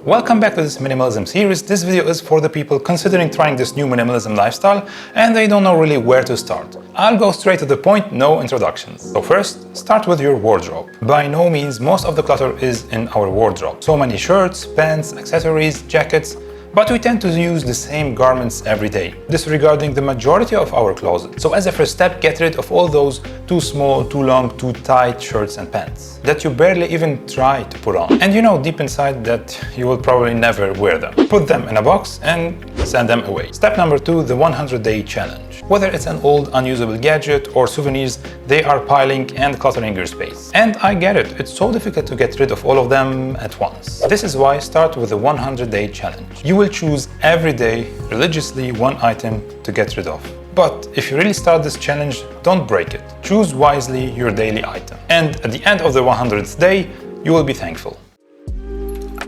Welcome back to this minimalism series. This video is for the people considering trying this new minimalism lifestyle and they don't know really where to start. I'll go straight to the point, no introductions. So first, start with your wardrobe. By no means most of the clutter is in our wardrobe. So many shirts, pants, accessories, jackets, but we tend to use the same garments every day, disregarding the majority of our closet. So as a first step, get rid of all those too small, too long, too tight shirts and pants that you barely even try to put on. And you know deep inside that you will probably never wear them. Put them in a box and send them away. Step number 2, the 100-day challenge. Whether it's an old unusable gadget or souvenirs, they are piling and cluttering your space. And I get it, it's so difficult to get rid of all of them at once. This is why start with the 100-day challenge. You will choose every day religiously one item to get rid of. But if you really start this challenge, don't break it. Choose wisely your daily item. And at the end of the 100th day, you will be thankful.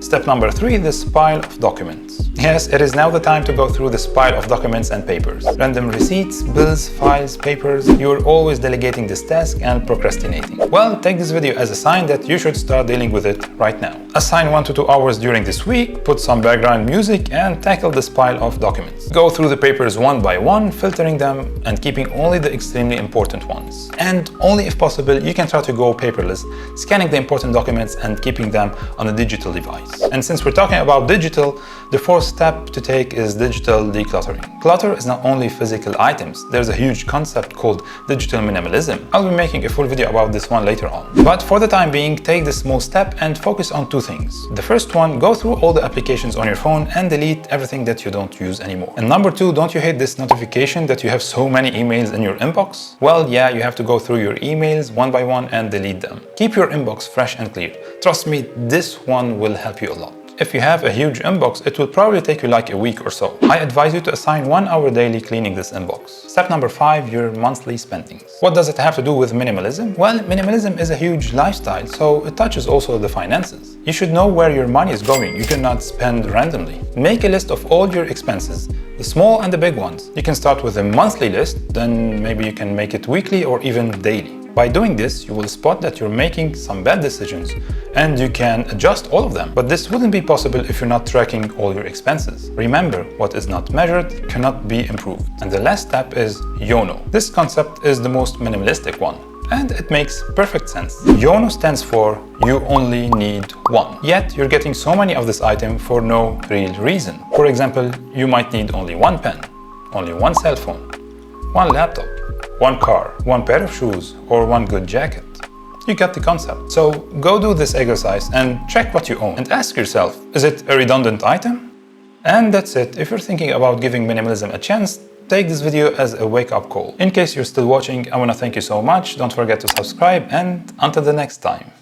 Step number 3, this pile of documents. Yes, it is now the time to go through this pile of documents and papers. Random receipts, bills, files, papers. You're always delegating this task and procrastinating. Well, take this video as a sign that you should start dealing with it right now. Assign 1 to 2 hours during this week, put some background music and tackle this pile of documents. Go through the papers one by one, filtering them and keeping only the extremely important ones. And only if possible, you can try to go paperless, scanning the important documents and keeping them on a digital device. And since we're talking about digital, the fourth step to take is digital decluttering. Clutter is not only physical items, there's a huge concept called digital minimalism. I'll be making a full video about this one later on. But for the time being, take this small step and focus on 2 things. The first one, go through all the applications on your phone and delete everything that you don't use anymore. And number 2, don't you hate this notification that you have so many emails in your inbox? Well, yeah, you have to go through your emails one by one and delete them. Keep your inbox fresh and clear. Trust me, this one will help you a lot. If you have a huge inbox, it will probably take you like a week or so. I advise you to assign 1 hour daily cleaning this inbox. Step number 5, your monthly spendings. What does it have to do with minimalism? Well, minimalism is a huge lifestyle, so it touches also the finances. You should know where your money is going. You cannot spend randomly. Make a list of all your expenses, the small and the big ones. You can start with a monthly list, then maybe you can make it weekly or even daily. By doing this, you will spot that you're making some bad decisions and you can adjust all of them. But this wouldn't be possible if you're not tracking all your expenses. Remember, what is not measured cannot be improved. And the last step is YONO. This concept is the most minimalistic one, and it makes perfect sense. YONO stands for you only need one. Yet you're getting so many of this item for no real reason. For example, you might need only 1 pen, only 1 cell phone, 1 laptop, 1 car, 1 pair of shoes, or 1 good jacket. You get the concept. So go do this exercise and check what you own and ask yourself, is it a redundant item? And that's it. If you're thinking about giving minimalism a chance, take this video as a wake-up call. In case you're still watching, I want to thank you so much. Don't forget to subscribe and until the next time.